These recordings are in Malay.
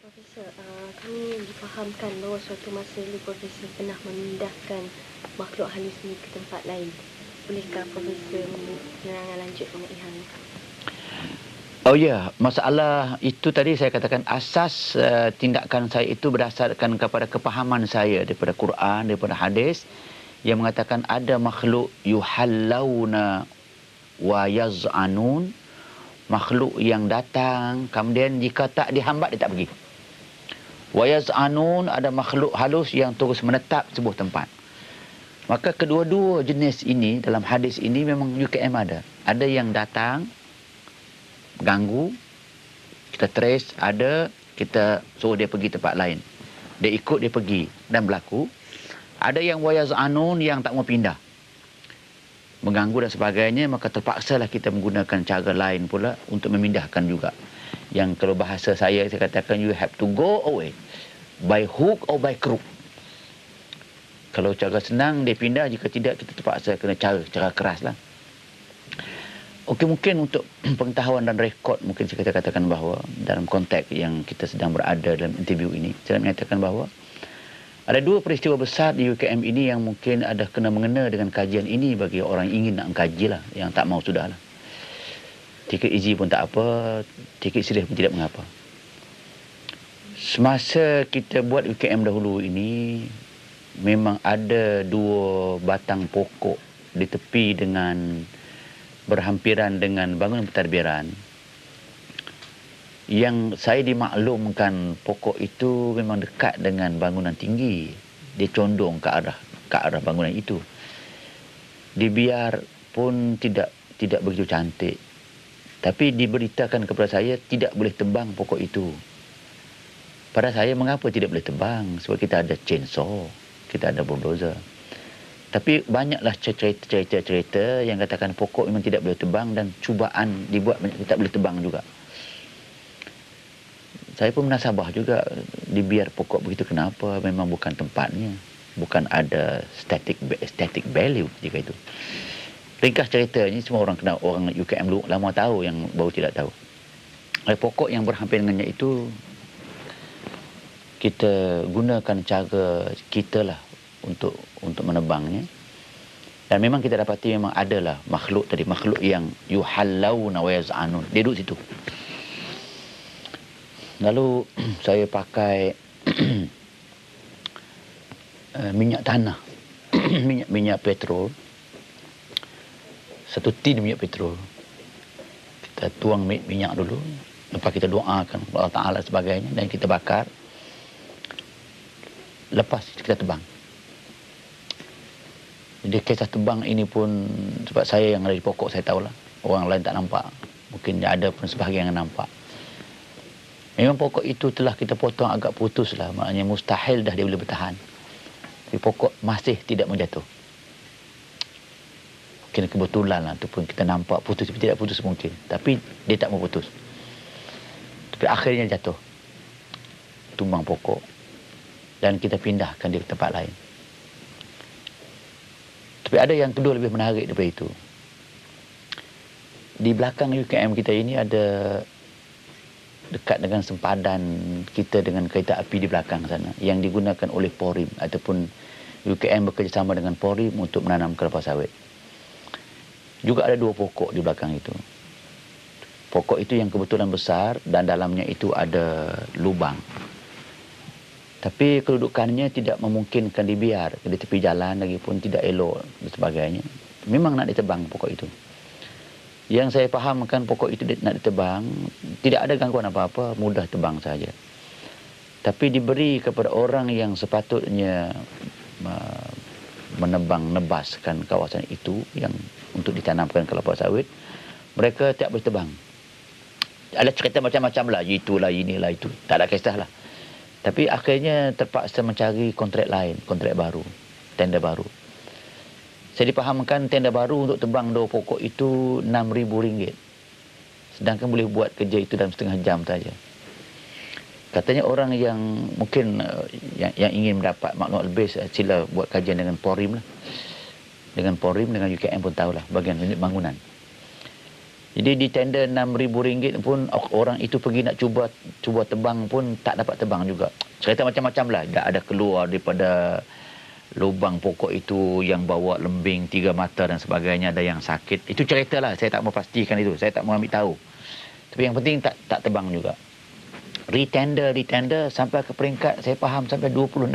Profesor, kami difahamkan bahawa suatu masa lalu Profesor pernah memindahkan makhluk halus ini ke tempat lain. Bolehkah Profesor menerangkan lanjut mengenai hal ini? Oh ya, masalah itu tadi saya katakan asas tindakan saya itu berdasarkan kepada kepahaman saya daripada Quran, daripada hadis yang mengatakan ada makhluk yuhallawna wa yaz'anun, makhluk yang datang kemudian jika tak dihambat dia tak pergi. Wa yaz'anun, ada makhluk halus yang terus menetap sebuah tempat. Maka kedua-dua jenis ini dalam hadis ini memang UKM ada. Ada yang datang ganggu, kita trace, ada kita suruh dia pergi tempat lain. Dia ikut, dia pergi dan berlaku. Ada yang wayaz'anun yang tak mau pindah, mengganggu dan sebagainya, maka terpaksalah kita menggunakan cara lain pula untuk memindahkan juga. Yang kalau bahasa saya katakan you have to go away by hook or by crook. Kalau cara senang dia pindah, jika tidak kita terpaksa kena cara keras lah. Okey, mungkin untuk pengetahuan dan rekod mungkin saya katakan bahawa dalam konteks yang kita sedang berada dalam interview ini, saya menyatakan bahawa ada dua peristiwa besar di UKM ini yang mungkin ada kena mengena dengan kajian ini bagi orang yang ingin nak mengkaji lah, yang tak mau sudahlah. Tiket easy pun tak apa, tiket serius pun tidak mengapa. Semasa kita buat UKM dahulu ini, memang ada dua batang pokok di tepi dengan berhampiran dengan bangunan pentadbiran yang saya dimaklumkan pokok itu memang dekat dengan bangunan tinggi. Dia condong ke arah bangunan itu. Dibiar pun tidak begitu cantik. Tapi diberitakan kepada saya tidak boleh tebang pokok itu. Pada saya, mengapa tidak boleh tebang? Sebab kita ada chainsaw, kita ada bulldozer. Tapi banyaklah cerita-cerita yang katakan pokok memang tidak boleh tebang dan cubaan dibuat tak boleh tebang juga. Saya pun menasabah juga, dibiar pokok begitu kenapa? Memang bukan tempatnya. Bukan ada static value jika itu. Ringkas cerita ini semua orang kenal, orang UKM dulu lama tahu, yang baru tidak tahu. Pokok yang berhampir dengannya itu kita gunakan cara kita lah untuk menebangnya. Dan memang kita dapati memang adalah makhluk tadi, makhluk yang yuhallawna wa yaz'anun. Dia duduk situ. Lalu saya pakai minyak tanah, minyak petrol, satu tin minyak petrol. Kita tuang minyak dulu, lepas kita doakan Allah Ta'ala sebagainya, dan kita bakar. Lepas kita tebang. Jadi kisah tebang ini pun, sebab saya yang ada di pokok saya tahulah, orang lain tak nampak, mungkin ada pun sebahagian yang nampak. Memang pokok itu telah kita potong agak putus lah, maknanya mustahil dah dia boleh bertahan. Tapi pokok masih tidak menjatuh. Mungkin kebetulan lah, ataupun kita nampak putus, tapi tidak putus mungkin. Tapi dia tak mau putus. Tapi akhirnya jatuh. Tumbang pokok. Dan kita pindahkan dia ke tempat lain. Tapi ada yang kedua lebih menarik daripada itu. Di belakang UKM kita ini ada, dekat dengan sempadan kita dengan kereta api di belakang sana, yang digunakan oleh Porim, ataupun UKM bekerjasama dengan Porim untuk menanam kelapa sawit. Juga ada dua pokok di belakang itu. Pokok itu yang kebetulan besar dan dalamnya itu ada lubang. Tapi kedudukannya tidak memungkinkan dibiar di tepi jalan, lagi pun tidak elok dan sebagainya. Memang nak ditebang pokok itu. Yang saya fahamkan, pokok itu nak ditebang, tidak ada gangguan apa-apa, mudah tebang saja. Tapi diberi kepada orang yang sepatutnya nebaskan kawasan itu yang untuk ditanamkan kelapa sawit, mereka tak boleh tebang. Ada cerita macam-macam lah, itulah, inilah, itu. Tak ada kisah lah. Tapi akhirnya terpaksa mencari kontrak lain, kontrak baru, tender baru. Saya dipahamkan tender baru untuk tebang dua pokok itu RM6,000. Sedangkan boleh buat kerja itu dalam setengah jam saja. Katanya orang yang mungkin yang ingin mendapat maklumat lebih, sila buat kajian dengan Porim lah. Dengan Porim, dengan UKM pun tahulah bagian unit bangunan. Jadi di tender RM6,000 pun orang itu pergi nak cuba tebang pun tak dapat tebang juga. Cerita macam-macam lah. Dah ada keluar daripada lubang pokok itu yang bawa lembing 3 mata dan sebagainya, ada yang sakit. Itu cerita lah, saya tak mau pastikan itu. Saya tak mau ambil tahu. Tapi yang penting tak tebang juga. Retender sampai ke peringkat saya faham sampai 26,000.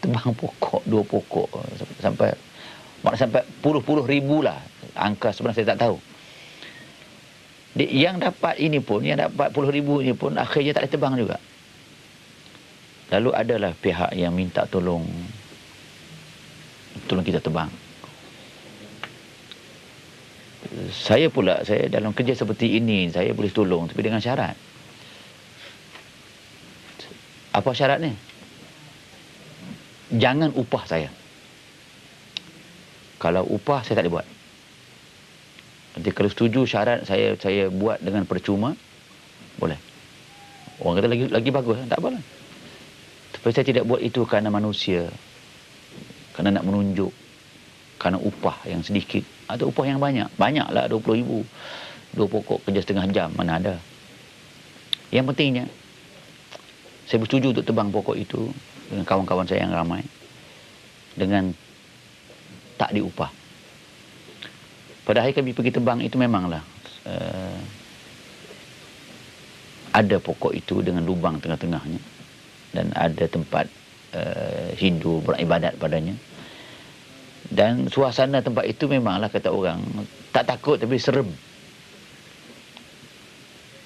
Tebang pokok, 2 pokok sampai puluh ribu lah. Angka sebenarnya saya tak tahu. Yang dapat ini pun, yang dapat 10,000 ini pun akhirnya tak boleh tebang juga. Lalu adalah pihak yang minta tolong kita tebang. Saya dalam kerja seperti ini, saya boleh tolong tapi dengan syarat. Apa syaratnya? Jangan upah saya. Kalau upah saya tak boleh buat. Nanti kalau setuju syarat saya buat dengan percuma, boleh. Orang kata lagi bagus, tak apalah. Tapi saya tidak buat itu kerana manusia, kerana nak menunjuk, kerana upah yang sedikit atau upah yang banyak. Banyaklah 20,000. 2 pokok kerja setengah jam, mana ada. Yang pentingnya, saya bersetuju untuk tebang pokok itu dengan kawan-kawan saya yang ramai, dengan tak diupah. Pada hari kami pergi tebang itu memanglah ada pokok itu dengan lubang tengah-tengahnya dan ada tempat Hindu beribadat padanya. Dan suasana tempat itu memanglah kata orang tak takut tapi serem.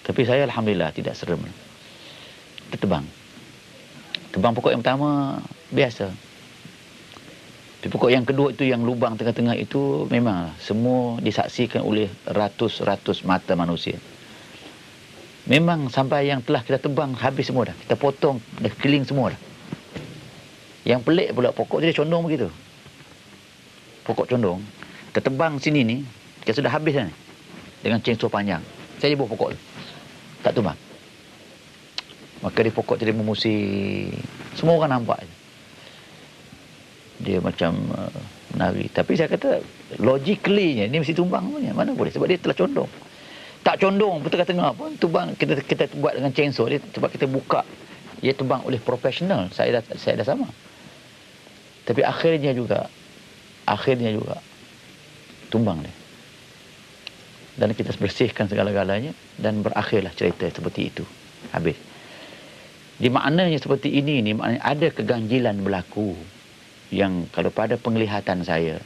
Tapi saya alhamdulillah tidak serem. Kita tebang pokok yang pertama biasa. Tapi pokok yang kedua itu yang lubang tengah-tengah itu memang semua disaksikan oleh ratus-ratus mata manusia. Memang sampai yang telah kita tebang habis semua dah. Kita potong, dah keliling semua dah. Yang pelik pula pokok dia condong begitu. Pokok condong. Kita tebang sini ni, kita sudah habis dah ni. Dengan chainsaw panjang. Saya bawa pokok tu. Tak tebang. Maka di pokok jadi memusik. Semua orang nampak je. Dia macam menari. Tapi saya kata logically ni mesti tumbang punya. Mana boleh sebab dia telah condong. Tak condong pun tengah-tengah pun tubang kita buat dengan chainsaw dia sebab kita buka. Dia tebang oleh profesional. Saya dah sama. Tapi akhirnya juga tumbang dia. Dan kita bersihkan segala-galanya dan berakhirlah cerita seperti itu. Habis. Di maknanya seperti ini maknanya ada keganjilan berlaku. Yang kalau pada penglihatan saya,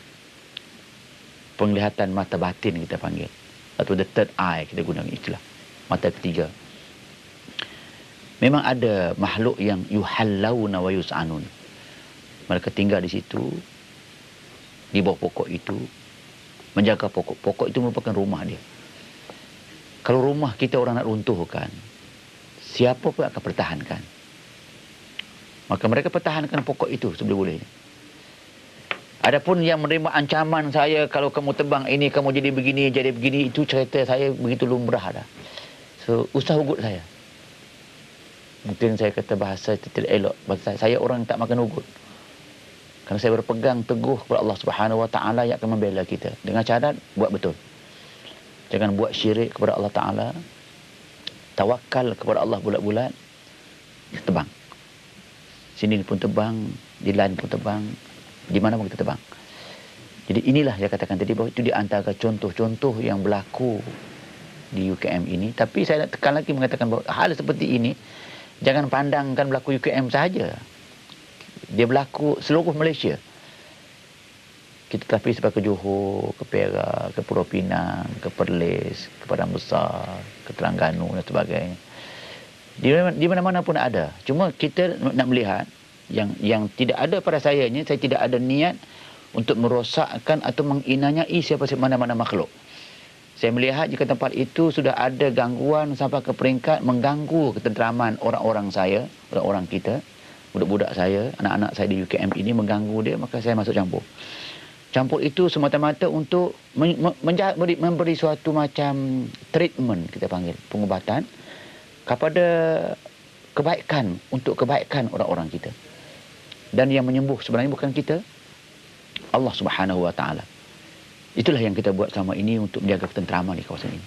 penglihatan mata batin kita panggil, atau the third eye kita gunakan istilah, mata ketiga, memang ada makhluk yang yuhallawna wa yus'anun. Mereka tinggal di situ, di bawah pokok itu, menjaga pokok. Pokok itu merupakan rumah dia. Kalau rumah kita orang nak runtuhkan, siapa pun akan pertahankan. Maka mereka pertahankan pokok itu seboleh-bolehnya. Adapun yang menerima ancaman saya, kalau kamu tebang ini, kamu jadi begini, itu cerita saya begitu lumrah dah. So, usah ugut saya. Mungkin saya kata bahasa itu tidak elok. Bahasa saya orang tak makan ugut. Kerana saya berpegang teguh kepada Allah Subhanahu Wa Taala yang akan membela kita. Dengan syarat, buat betul. Jangan buat syirik kepada Allah Ta'ala. Tawakal kepada Allah bulat-bulat. Tebang. Sini pun tebang, di lain pun tebang. Di mana pun kita tebang. Jadi inilah saya katakan tadi bahawa itu di antara contoh-contoh yang berlaku di UKM ini. Tapi saya nak tekan lagi mengatakan bahawa hal seperti ini jangan pandangkan berlaku UKM sahaja. Dia berlaku seluruh Malaysia. Kita tapi sampai ke Johor, ke Perak, ke Pulau Pinang, ke Perlis, ke Padang Besar, ke Terengganu dan sebagainya. Di mana-mana pun ada. Cuma kita nak melihat yang tidak ada pada saya tidak ada niat untuk merosakkan atau menginanyai siapa mana-mana makhluk. Saya melihat jika tempat itu sudah ada gangguan sampai ke peringkat mengganggu ketenteraman orang-orang saya, orang-orang kita, budak-budak saya, anak-anak saya di UKM ini mengganggu dia, maka saya masuk campur. Campur itu semata-mata untuk memberi suatu macam treatment, kita panggil, pengubatan kepada kebaikan, untuk kebaikan orang-orang kita. Dan yang menyembuh sebenarnya bukan kita, Allah Subhanahu Wa Taala. Itulah yang kita buat selama ini untuk menjaga ketenteraman di kawasan ini.